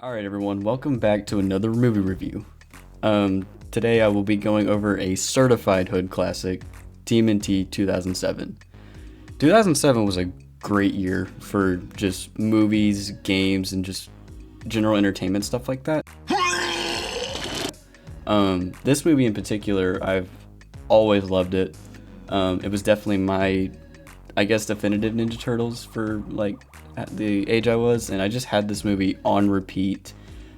Alright everyone, welcome back to another movie review. Today I will be going over a certified hood classic, TMNT 2007. 2007 was a great year for just movies, games, and just general entertainment stuff like that. This movie in particular, I've always loved it. It was definitely my, definitive Ninja Turtles for at the age I was, and I just had this movie on repeat.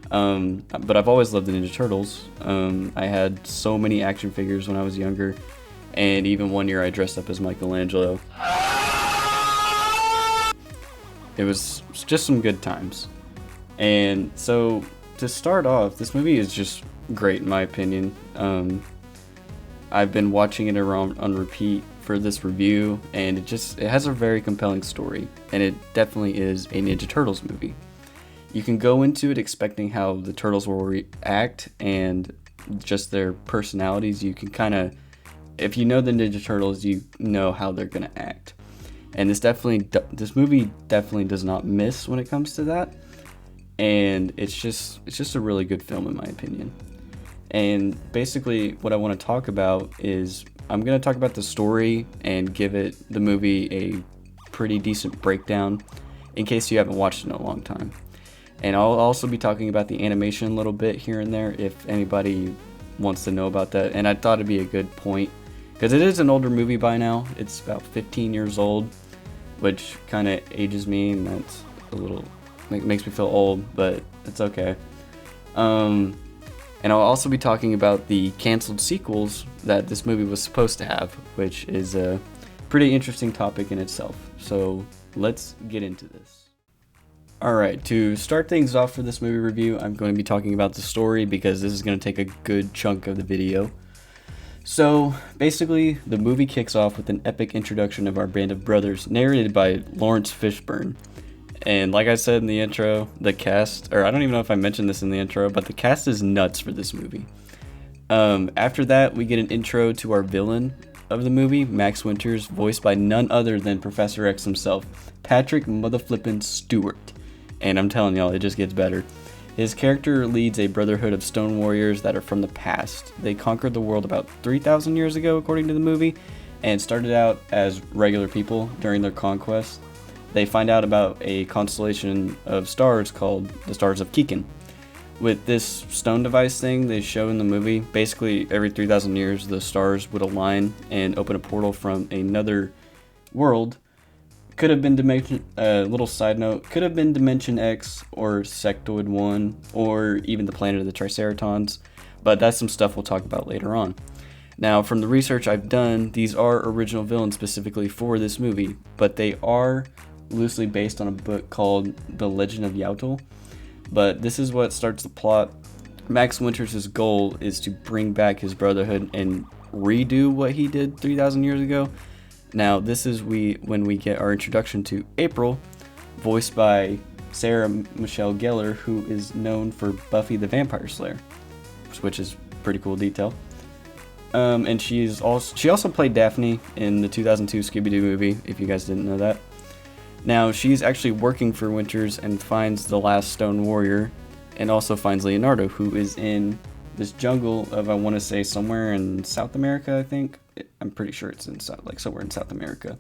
But I've always loved the Ninja Turtles. I had so many action figures when I was younger, and even one year I dressed up as Michelangelo. It was just some good times. And so, to start off, this movie is just great in my opinion. I've been watching it around on repeat for this review, and it has a very compelling story, and it definitely is a Ninja Turtles movie. You can go into it expecting how the Turtles will react and just their personalities. You can if you know the Ninja Turtles, you know how they're gonna act. And this movie definitely does not miss when it comes to that. And it's just a really good film in my opinion. And basically what I want to talk about is I'm going to talk about the story and give the movie a pretty decent breakdown in case you haven't watched it in a long time. And I'll also be talking about the animation a little bit here and there if anybody wants to know about that. And I thought it'd be a good point because it is an older movie by now. It's about 15 years old, which kind of ages me, and that's makes me feel old, but it's okay. And I'll also be talking about the canceled sequels that this movie was supposed to have, which is a pretty interesting topic in itself. So let's get into this. Alright, to start things off for this movie review, I'm going to be talking about the story because this is going to take a good chunk of the video. So basically, the movie kicks off with an epic introduction of our band of brothers, narrated by Lawrence Fishburne. And like I said in the intro, the cast, or I don't even know if I mentioned this in the intro, but the cast is nuts for this movie. After that, we get an intro to our villain of the movie, Max Winters, voiced by none other than Professor X himself, Patrick Motherflippin' Stewart. And I'm telling y'all, it just gets better. His character leads a brotherhood of stone warriors that are from the past. They conquered the world about 3,000 years ago, according to the movie, and started out as regular people during their conquest. They find out about a constellation of stars called the Stars of Keegan. With this stone device thing they show in the movie, basically every 3,000 years the stars would align and open a portal from another world. Could have been little side note, could have been Dimension X or Sectoid 1 or even the planet of the Triceratons, but that's some stuff we'll talk about later on. Now, from the research I've done, these are original villains specifically for this movie, but they are loosely based on a book called The Legend of Yautl, but this is what starts the plot. Max Winters' goal is to bring back his brotherhood and redo what he did 3,000 years ago. Now, this is when we get our introduction to April, voiced by Sarah Michelle Gellar, who is known for Buffy the Vampire Slayer, which is a pretty cool detail. And she also played Daphne in the 2002 Scooby-Doo movie, if you guys didn't know that. Now, she's actually working for Winters and finds the last stone warrior, and also finds Leonardo, who is in this jungle of, I want to say, somewhere in South America, I think. I'm pretty sure it's in somewhere in South America.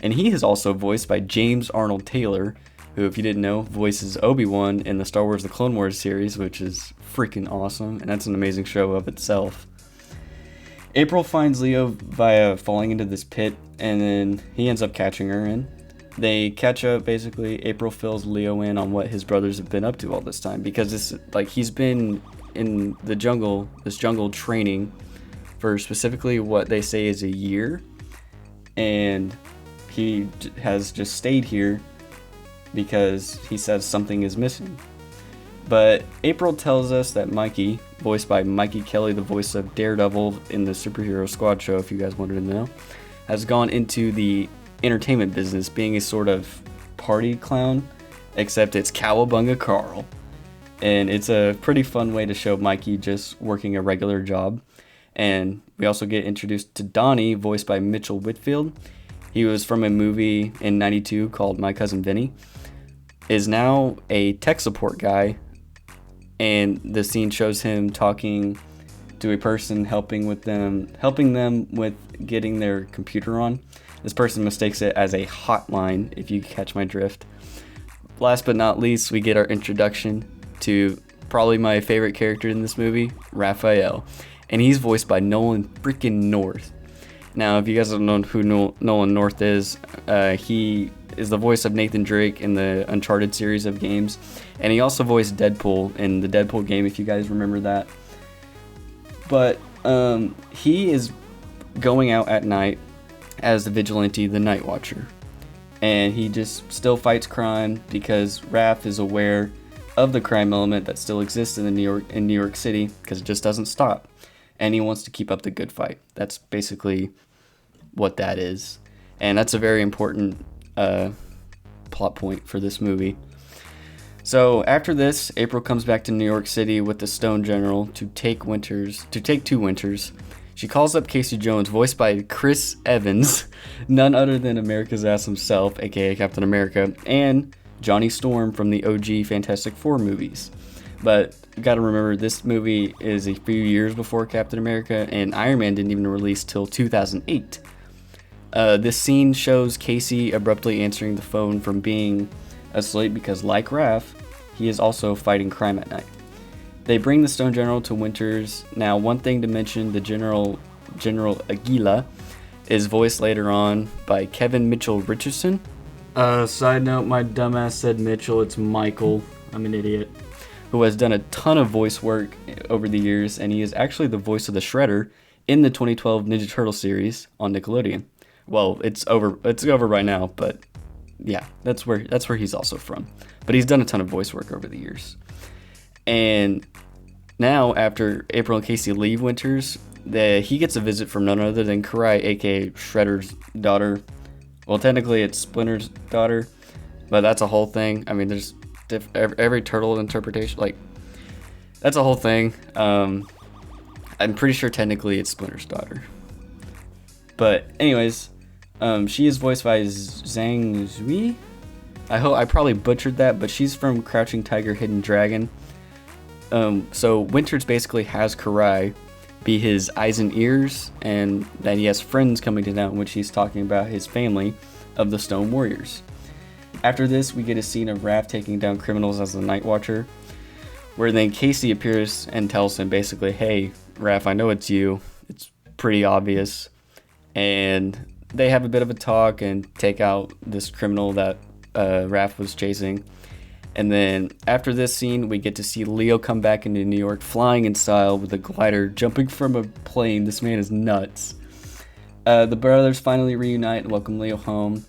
And he is also voiced by James Arnold Taylor, who, if you didn't know, voices Obi-Wan in the Star Wars The Clone Wars series, which is freaking awesome, and that's an amazing show of itself. April finds Leo via falling into this pit, and then he ends up catching her in. They catch up, basically. April fills Leo in on what his brothers have been up to all this time, because he's been in the jungle, this jungle training for specifically what they say is a year, and he has just stayed here because he says something is missing. But April tells us that Mikey, voiced by Mikey Kelly, the voice of Daredevil in the Superhero Squad show, if you guys wanted to know, has gone into the entertainment business, being a sort of party clown, except it's Cowabunga Carl. And it's a pretty fun way to show Mikey just working a regular job. And we also get introduced to Donnie, voiced by Mitchell Whitfield. He was from a movie in '92 called My Cousin Vinny. Is now a tech support guy and the scene shows him talking to a person, helping them with getting their computer on. This person mistakes it as a hotline, if you catch my drift. Last but not least, we get our introduction to probably my favorite character in this movie, Raphael, and he's voiced by Nolan freaking North. Now, if you guys don't know who Nolan North is, he is the voice of Nathan Drake in the Uncharted series of games, and he also voiced Deadpool in the Deadpool game, if you guys remember that. But he is going out at night as the vigilante, the Night Watcher, and he just still fights crime because Raph is aware of the crime element that still exists in New York City, because it just doesn't stop, and he wants to keep up the good fight. That's basically what that is, and that's a very important plot point for this movie. So after this, April comes back to New York City with the Stone General to take two Winters. She calls up Casey Jones, voiced by Chris Evans, none other than America's ass himself, aka Captain America, and Johnny Storm from the OG Fantastic Four movies. But you gotta remember, this movie is a few years before Captain America, and Iron Man didn't even release till 2008. This scene shows Casey abruptly answering the phone from being asleep because, like Raph, he is also fighting crime at night. They bring the Stone General to Winters. Now, one thing to mention, the General Aguila is voiced later on by Kevin Mitchell Richardson. Side note, my dumbass said Mitchell, it's Michael. I'm an idiot. Who has done a ton of voice work over the years, and he is actually the voice of the Shredder in the 2012 Ninja Turtle series on Nickelodeon. Well, it's over by now, but yeah, that's where he's also from. But he's done a ton of voice work over the years. And now, after April and Casey leave Winters, he gets a visit from none other than Karai, aka Shredder's daughter. Well, technically it's Splinter's daughter, but that's a whole thing. I mean, there's every turtle interpretation, like, that's a whole thing. I'm pretty sure technically it's Splinter's daughter. But anyways, she is voiced by Zhang Zui. I probably butchered that, but she's from Crouching Tiger, Hidden Dragon. So Winters basically has Karai be his eyes and ears, and that he has friends coming to town, which he's talking about his family of the Stone Warriors. After this, we get a scene of Raph taking down criminals as the Night Watcher, where then Casey appears and tells him basically, hey, Raph, I know it's you. It's pretty obvious. And they have a bit of a talk and take out this criminal that Raph was chasing. And then after this scene, we get to see Leo come back into New York, flying in style with a glider, jumping from a plane. This man is nuts. The brothers finally reunite and welcome Leo home,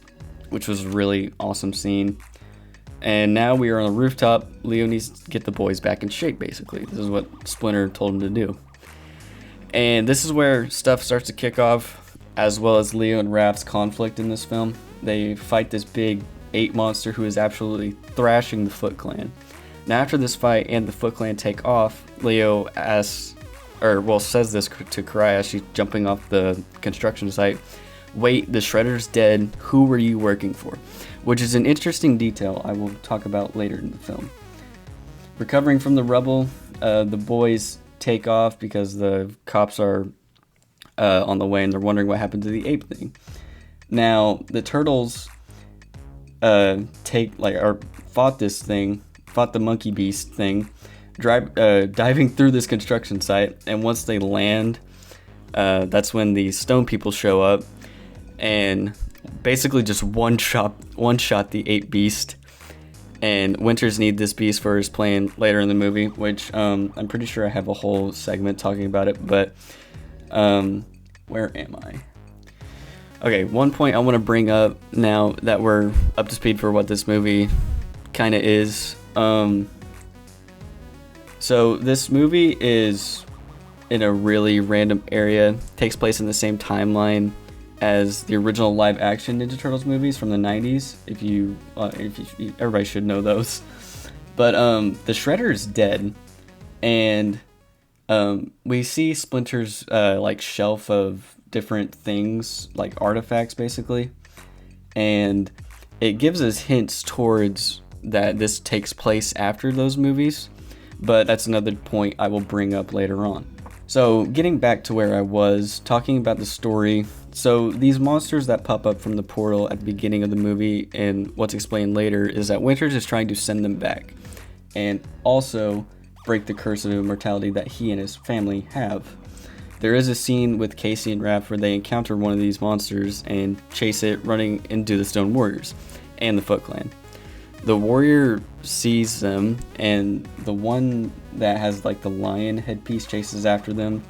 which was a really awesome scene. And now we are on a rooftop. Leo needs to get the boys back in shape, basically. This is what Splinter told him to do. And this is where stuff starts to kick off, as well as Leo and Raph's conflict in this film. They fight this big ape monster who is absolutely thrashing the Foot Clan. Now, after this fight and the Foot Clan take off, Leo says this to Karai as she's jumping off the construction site. Wait, the Shredder's dead. Who were you working for? Which is an interesting detail I will talk about later in the film. Recovering from the rubble, the boys take off because the cops are on the way and they're wondering what happened to the ape thing. Now, the turtles fought the monkey beast thing, diving through this construction site, and once they land, that's when the stone people show up and basically just one shot the ape beast. And Winters need this beast for his plan later in the movie, which I'm pretty sure I have a whole segment talking about it, but where am I? Okay, one point I want to bring up now that we're up to speed for what this movie kind of is. So this movie is in a really random area, takes place in the same timeline as the original live-action Ninja Turtles movies from the 90s. Everybody should know those. But the Shredder is dead, and we see Splinter's shelf of different things, like artifacts basically, and it gives us hints towards that this takes place after those movies, but that's another point I will bring up later on. So getting back to where I was, talking about the story. So these monsters that pop up from the portal at the beginning of the movie and what's explained later is that Winters is trying to send them back and also break the curse of immortality that he and his family have. There is a scene with Casey and Raph where they encounter one of these monsters and chase it running into the Stone Warriors and the Foot Clan. The warrior sees them, and the one that has like the lion headpiece chases after them.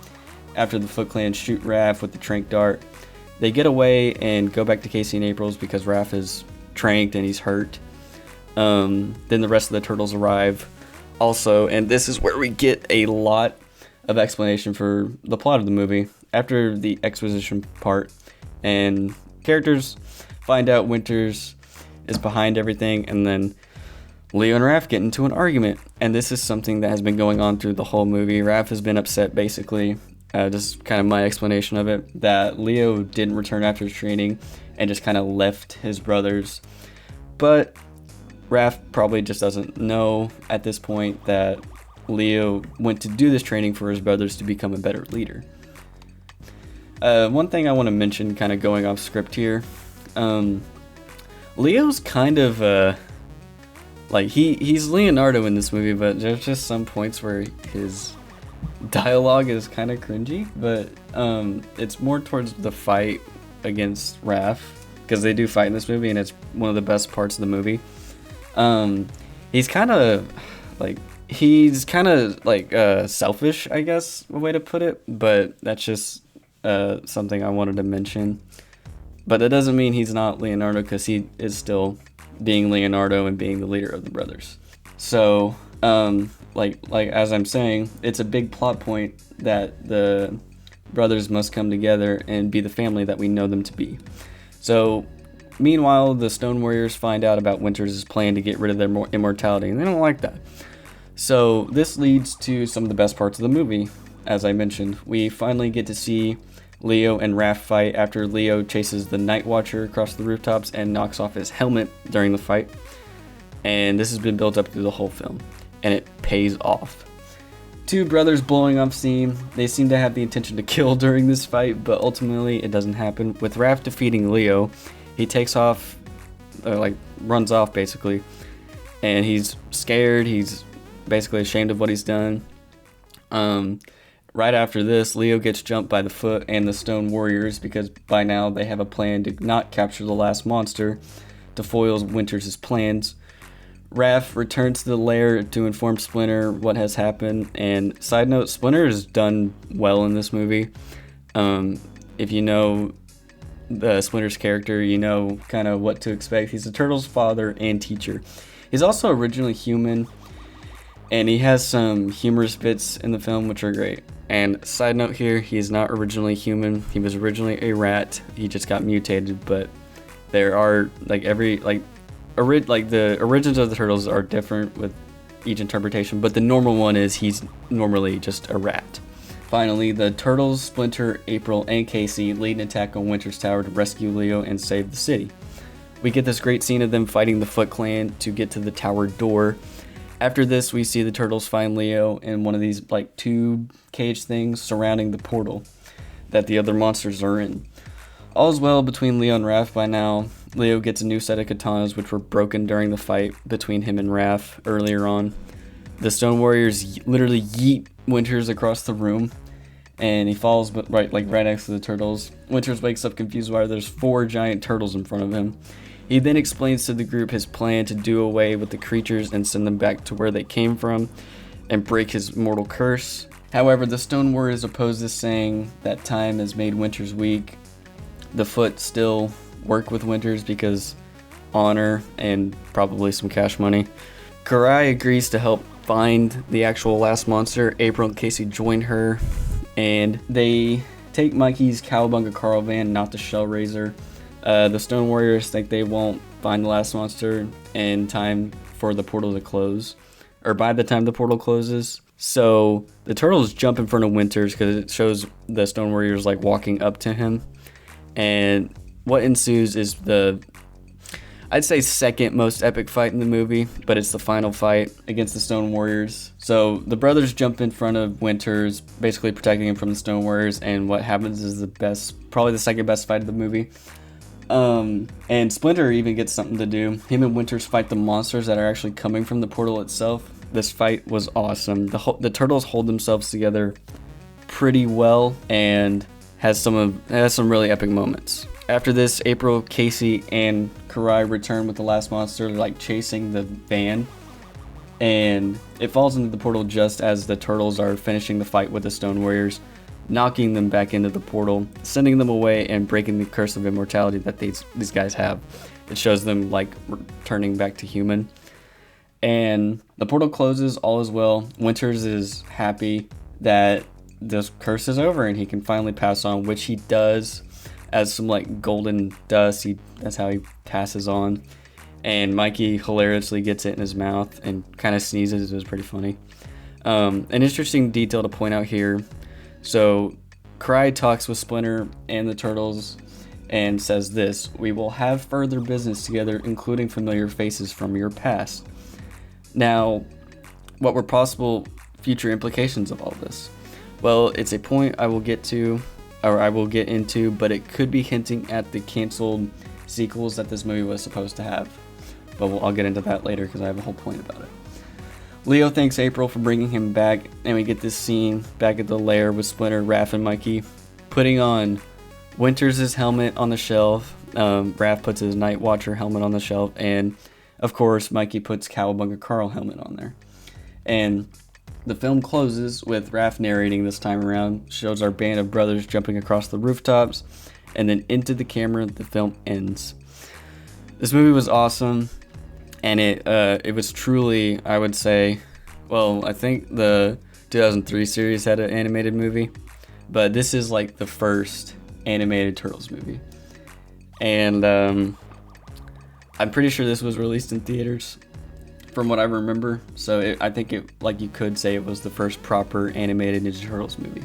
After the Foot Clan shoot Raph with the trank dart, they get away and go back to Casey and April's because Raph is tranked and he's hurt. Then the rest of the turtles arrive also, and this is where we get a lot of explanation for the plot of the movie after the exposition part, and characters find out Winters is behind everything, and then Leo and Raph get into an argument, and this is something that has been going on through the whole movie. Raph has been upset, basically, just kind of my explanation of it, that Leo didn't return after his training and just kind of left his brothers, but Raph probably just doesn't know at this point that Leo went to do this training for his brothers to become a better leader. One thing I want to mention, kind of going off script here, Leo's kind of like he's Leonardo in this movie, but there's just some points where his dialogue is kind of cringy, but it's more towards the fight against Raph, because they do fight in this movie and it's one of the best parts of the movie. He's kind of selfish, I guess, a way to put it, but that's just something I wanted to mention. But that doesn't mean he's not Leonardo, because he is still being Leonardo and being the leader of the brothers. So, like as I'm saying, it's a big plot point that the brothers must come together and be the family that we know them to be. So, meanwhile, the Stone Warriors find out about Winters' plan to get rid of their immortality, and they don't like that. So, this leads to some of the best parts of the movie. As I mentioned, we finally get to see Leo and Raph fight after Leo chases the Night Watcher across the rooftops and knocks off his helmet during the fight. And this has been built up through the whole film, and it pays off. Two brothers blowing up scene. They seem to have the intention to kill during this fight, but ultimately it doesn't happen. With Raph defeating Leo, he takes off, runs off basically, and he's scared. He's basically ashamed of what he's done. Right after this, Leo gets jumped by the Foot and the Stone Warriors, because by now they have a plan to not capture the last monster to foil Winters' plans. Raph returns to the lair to inform Splinter what has happened, and side note, Splinter is done well in this movie. If you know the Splinter's character, you know kind of what to expect. He's the Turtles' father and teacher. He's also originally human, and he has some humorous bits in the film which are great. And side note here, he is not originally human. He was originally a rat. He just got mutated, but there are the origins of the Turtles are different with each interpretation, but the normal one is he's normally just a rat. Finally, the Turtles, Splinter, April, and Casey lead an attack on Winter's Tower to rescue Leo and save the city. We get this great scene of them fighting the Foot Clan to get to the tower door. After this, we see the Turtles find Leo in one of these tube cage things surrounding the portal that the other monsters are in. All's well between Leo and Raph by now. Leo gets a new set of katanas which were broken during the fight between him and Raph earlier on. The Stone Warriors literally yeet Winters across the room, and he falls right next to the Turtles. Winters wakes up confused why there's 4 giant turtles in front of him. He then explains to the group his plan to do away with the creatures and send them back to where they came from and break his mortal curse. However, the Stone Warriors oppose this, saying that time has made Winters weak. The Foot still work with Winters because honor and probably some cash money. Karai agrees to help find the actual last monster. April and Casey join her, and they take Mikey's Cowabunga Carl van, not the Shell Razor. The Stone Warriors think they won't find the last monster in time for the portal to close, or by the time the portal closes. So the Turtles jump in front of Winters because it shows the Stone Warriors walking up to him, and what ensues is I'd say second most epic fight in the movie, but it's the final fight against the Stone Warriors. So the brothers jump in front of Winters, basically protecting him from the Stone Warriors, and what happens is probably the second best fight of the movie. And Splinter even gets something to do. Him and Winters fight the monsters that are actually coming from the portal itself. This fight was awesome. The turtles hold themselves together pretty well and has some really epic moments. After this, April, Casey, and Karai return with the last monster, like chasing the van, and it falls into the portal just as the turtles are finishing the fight with the Stone Warriors, knocking them back into the portal, sending them away, and breaking the curse of immortality that these guys have. It shows them like returning back to human. And the portal closes, all is well. Winters is happy that this curse is over and he can finally pass on, which he does. As some like golden dust, that's how he passes on. And Mikey hilariously gets it in his mouth and kind of sneezes. It was pretty funny. An interesting detail to point out here. So Cry talks with Splinter and the turtles and says this: "We will have further business together, including familiar faces from your past." Now, what were possible future implications of all this? Well, it's a point I will get into, but it could be hinting at the canceled sequels that this movie was supposed to have. But I'll get into that later because I have a whole point about it. Leo thanks April for bringing him back, and we get this scene back at the lair with Splinter, Raph, and Mikey putting on Winters' helmet on the shelf. Raph puts his Night Watcher helmet on the shelf, and of course Mikey puts Cowabunga Carl helmet on there. And the film closes with Raph narrating this time around, shows our band of brothers jumping across the rooftops, and then into the camera, the film ends. This movie was awesome, and it was truly, I would say, well, I think the 2003 series had an animated movie, but this is like the first animated Turtles movie. And I'm pretty sure this was released in theaters, from what I remember. So I think you could say it was the first proper animated Ninja Turtles movie.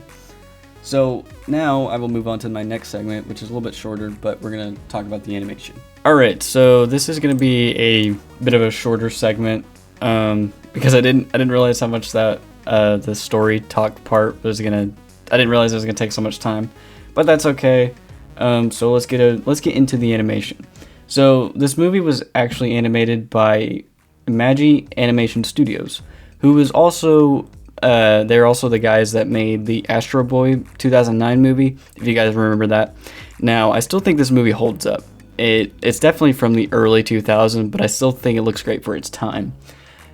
So now I will move on to my next segment, which is a little bit shorter, but we're going to talk about the animation. Alright, so this is going to be a bit of a shorter segment, because I didn't realize how much that the story talk part was I didn't realize it was going to take so much time, but that's okay. So let's get into the animation. So this movie was actually animated by Magi Animation Studios, who is also they're also the guys that made the Astro Boy 2009 movie, if you guys remember that. Now, I still think this movie holds up. It's definitely from the early 2000s, but I still think it looks great for its time.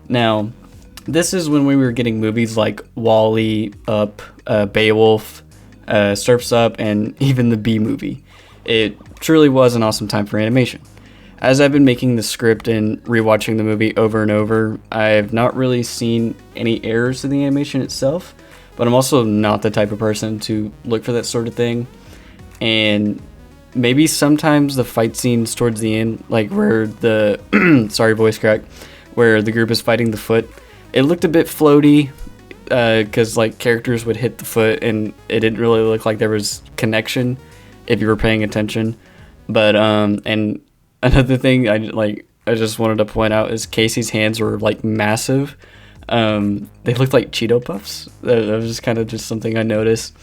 Now, this is when we were getting movies like WALL-E, Up, Beowulf, Surf's Up, and even the Bee Movie. It truly was an awesome time for animation. As I've been making the script and rewatching the movie over and over, I've not really seen any errors to the animation itself, but I'm also not the type of person to look for that sort of thing. And maybe sometimes the fight scenes towards the end, like where the sorry, voice crack, where the group is fighting the foot, it looked a bit floaty, because like characters would hit the foot and it didn't really look like there was connection if you were paying attention. But and another thing I just wanted to point out is Casey's hands were like massive. They looked like Cheeto Puffs. That was just kind of just something I noticed.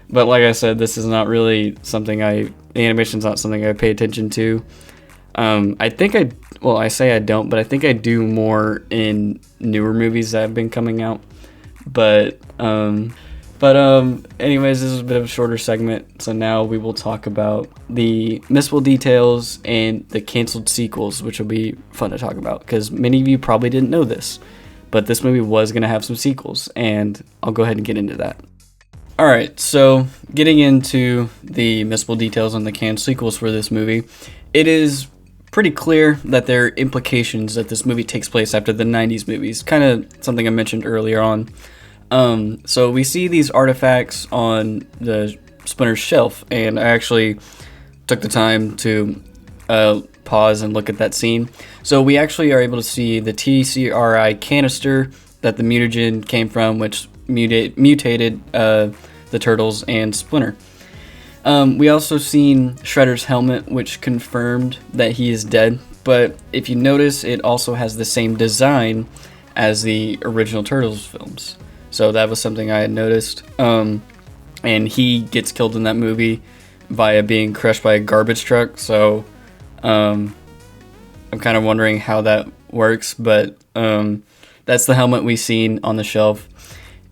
But like I said, this is not really something the animation's not something I pay attention to. I say I don't, but I think I do more in newer movies that have been coming out. But anyways, this is a bit of a shorter segment, so now we will talk about the missable details and the canceled sequels, which will be fun to talk about, because many of you probably didn't know this, but this movie was going to have some sequels, and I'll go ahead and get into that. Alright, so getting into the missable details on the canned sequels for this movie, it is pretty clear that there are implications that this movie takes place after the 90s movies, kind of something I mentioned earlier on. So we see these artifacts on the Splinter's shelf, and I actually took the time to pause and look at that scene. So we actually are able to see the TCRI canister that the mutagen came from, which mutated the Turtles and Splinter. We also seen Shredder's helmet, which confirmed that he is dead but if you notice, it also has the same design as the original Turtles films. So that was something I had noticed. And he gets killed in that movie via being crushed by a garbage truck. So I'm kind of wondering how that works, but that's the helmet we seen on the shelf.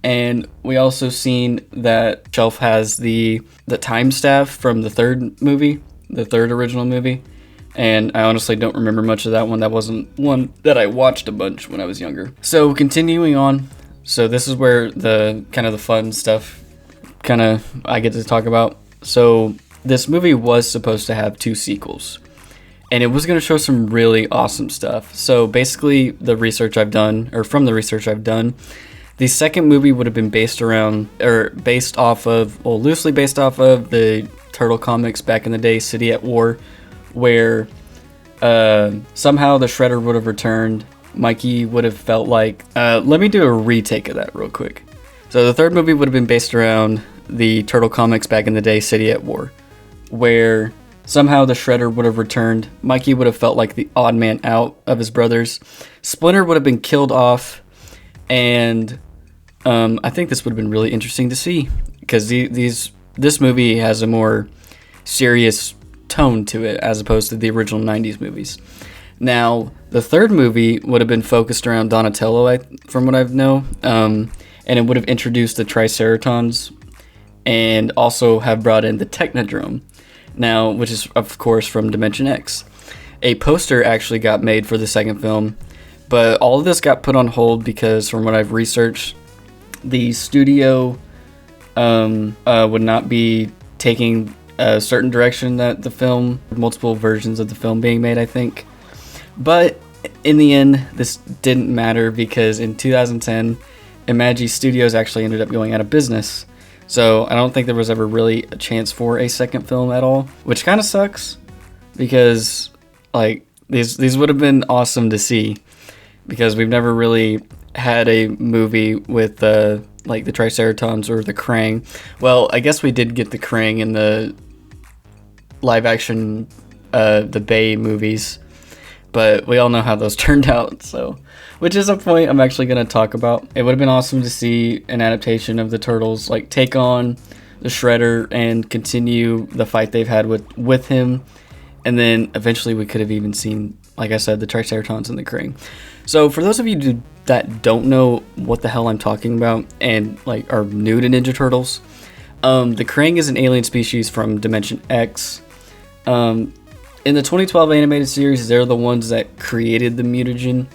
And we also seen that shelf has the time staff from the third original movie. And I honestly don't remember much of that one. That wasn't one that I watched a bunch when I was younger. So continuing on, so this is where the kind of the fun stuff I get to talk about. So this movie was supposed to have 2 sequels, and it was going to show some really awesome stuff. So basically, from the research I've done, the second movie would have been loosely based off of the Turtle comics back in the day, City at War, where somehow the Shredder would have returned. Mikey would have felt like... let me do a retake of that real quick. So the third movie would have been based around the Turtle comics back in the day, City at War, where somehow the Shredder would have returned. Mikey would have felt like the odd man out of his brothers. Splinter would have been killed off, and I think this would have been really interesting to see, because this movie has a more serious tone to it as opposed to the original 90s movies. Now, the third movie would have been focused around Donatello, from what I know, and it would have introduced the Triceratons and also have brought in the Technodrome, now, which is, of course, from Dimension X. A poster actually got made for the second film, but all of this got put on hold because, from what I've researched, the studio would not be taking a certain direction that the film, multiple versions of the film being made, I think. But in the end, this didn't matter because in 2010, Imagi Studios actually ended up going out of business. So I don't think there was ever really a chance for a second film at all, which kind of sucks because like these would have been awesome to see, because we've never really had a movie with like the Triceratons or the Krang. Well, I guess we did get the Krang in the live action the Bay movies, but we all know how those turned out, so, which is a point I'm actually going to talk about. It would have been awesome to see an adaptation of the Turtles like take on the Shredder and continue the fight they've had with him, and then eventually we could have even seen, like I said, the Triceratons and the Krang. So for those of you that don't know what the hell I'm talking about and like are new to Ninja Turtles, the Krang is an alien species from Dimension X. In the 2012 animated series, they're the ones that created the mutagen,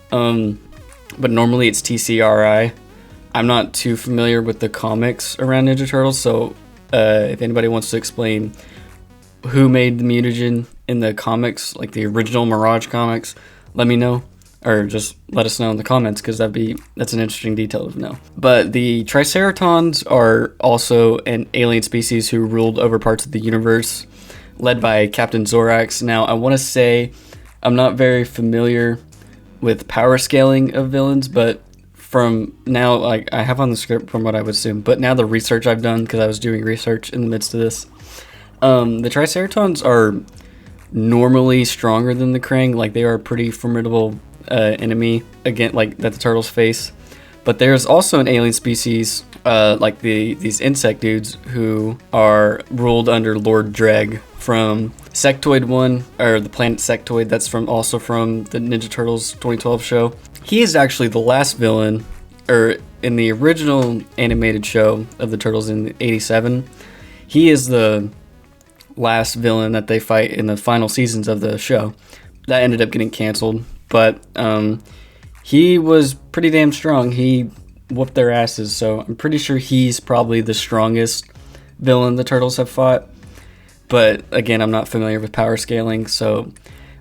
but normally it's TCRI. I'm not too familiar with the comics around Ninja Turtles, so if anybody wants to explain who made the mutagen in the comics, like the original Mirage comics, let me know, or just let us know in the comments, because that's an interesting detail to know. But the Triceratons are also an alien species who ruled over parts of the universe, led by Captain Zorax. Now, I want to say I'm not very familiar with power scaling of villains, but from now, like I have on the script from what I would assume, but now the research I've done, because I was doing research in the midst of this, the Triceratons are normally stronger than the Krang. Like, they are a pretty formidable enemy again, like that the Turtles face. But there's also an alien species, like these insect dudes, who are ruled under Lord Dreg from Sectoid 1, or the planet Sectoid. That's also from the Ninja Turtles 2012 show. He is actually the last villain, or in the original animated show of the Turtles in '87, he is the last villain that they fight in the final seasons of the show. That ended up getting canceled, but he was pretty damn strong. He whooped their asses, so I'm pretty sure he's probably the strongest villain the Turtles have fought. But again, I'm not familiar with power scaling, so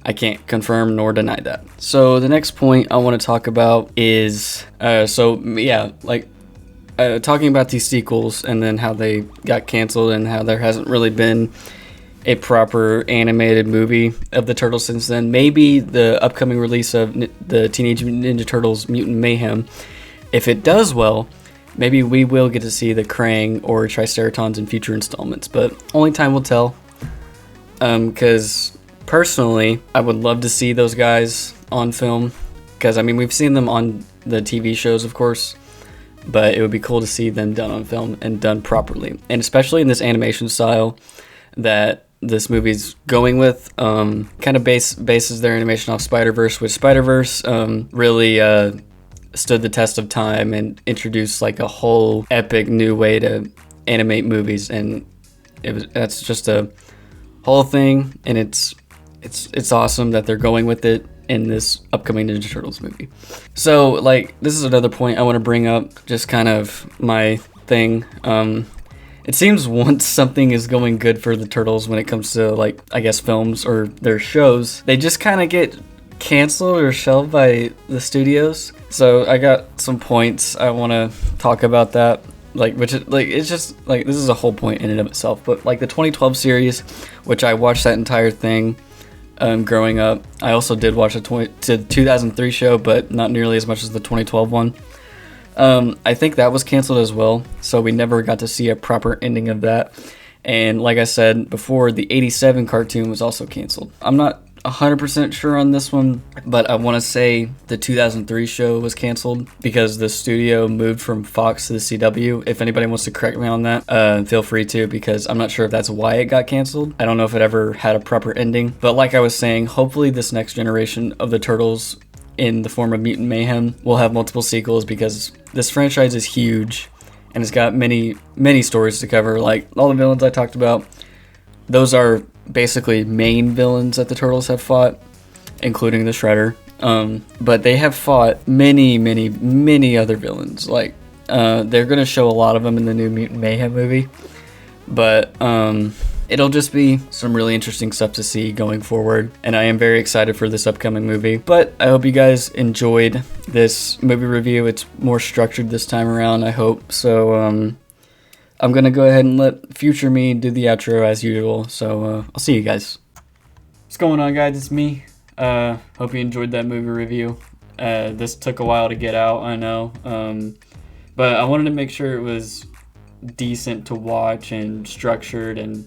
I can't confirm nor deny that. So the next point I want to talk about is, talking about these sequels and then how they got canceled and how there hasn't really been a proper animated movie of the Turtles since then. Maybe the upcoming release of the Teenage Mutant Ninja Turtles Mutant Mayhem, if it does well, maybe we will get to see the Krang or Triceratons in future installments, but only time will tell. Because Personally, I would love to see those guys on film, because I mean, we've seen them on the TV shows, of course, but it would be cool to see them done on film and done properly, and especially in this animation style that this movie's going with. Kind of bases their animation off Spider-Verse, which Spider-Verse really stood the test of time and introduced like a whole epic new way to animate movies, and that's just a whole thing, and it's awesome that they're going with it in this upcoming Ninja Turtles movie. So like, this is another point I want to bring up, just kind of my thing. It seems once something is going good for the Turtles when it comes to, like, I guess films or their shows, they just kind of get canceled or shelved by the studios. So I got some points I want to talk about that. Like, which is, like, it's just like, this is a whole point in and of itself. But like the 2012 series, which I watched that entire thing growing up. I also did watch the 2003 show, but not nearly as much as the 2012 one. I think that was canceled as well, so we never got to see a proper ending of that. And like I said before, the 87 cartoon was also canceled. I'm not 100% sure on this one, but I want to say the 2003 show was canceled because the studio moved from Fox to the CW. If anybody wants to correct me on that, feel free to, because I'm not sure if that's why it got canceled. I don't know if it ever had a proper ending, but like I was saying, hopefully this next generation of the Turtles in the form of Mutant Mayhem will have multiple sequels, because this franchise is huge and it's got many stories to cover. Like all the villains I talked about, those are basically main villains that the Turtles have fought, including the Shredder. But they have fought many other villains. Like they're gonna show a lot of them in the new Mutant Mayhem movie, but it'll just be some really interesting stuff to see going forward, and I am very excited for this upcoming movie. But I hope you guys enjoyed this movie review. It's more structured this time around, I hope. So I'm gonna go ahead and let future me do the outro as usual. So I'll see you guys. What's going on, guys? It's me. Hope you enjoyed that movie review. This took a while to get out, I know, but I wanted to make sure it was decent to watch and structured, and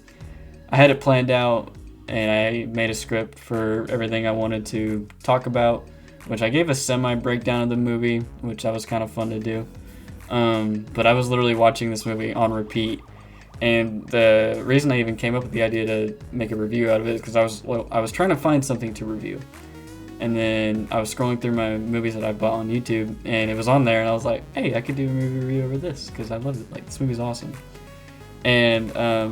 I had it planned out, and I made a script for everything I wanted to talk about, which I gave a semi breakdown of the movie, which that was kind of fun to do. But I was literally watching this movie on repeat, and the reason I even came up with the idea to make a review out of it is because I was trying to find something to review, and then I was scrolling through my movies that I bought on YouTube, and it was on there, and I was like, hey, I could do a movie review over this because I love it. Like, this movie's awesome. And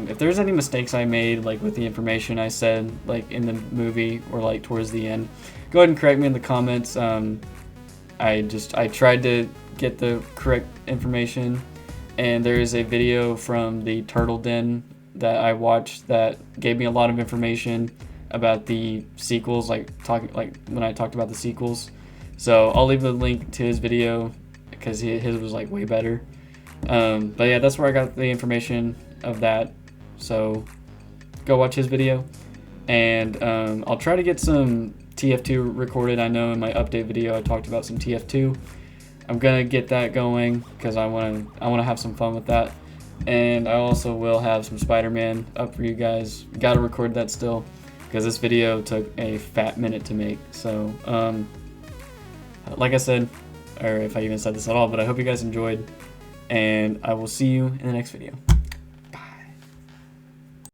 if there's any mistakes I made, like with the information I said, like in the movie or like towards the end, go ahead and correct me in the comments. I tried to get the correct information, and there is a video from the Turtle Den that I watched that gave me a lot of information about the sequels, like when I talked about the sequels. So I'll leave a link to his video because his was like way better. But yeah, that's where I got the information of that. So go watch his video, and I'll try to get some TF2 recorded. I know in my update video I talked about some TF2. I'm gonna get that going because I wanna have some fun with that, and I also will have some Spider-Man up for you guys. Gotta record that still because this video took a fat minute to make. So like I said, or if I even said this at all, but I hope you guys enjoyed, and I will see you in the next video.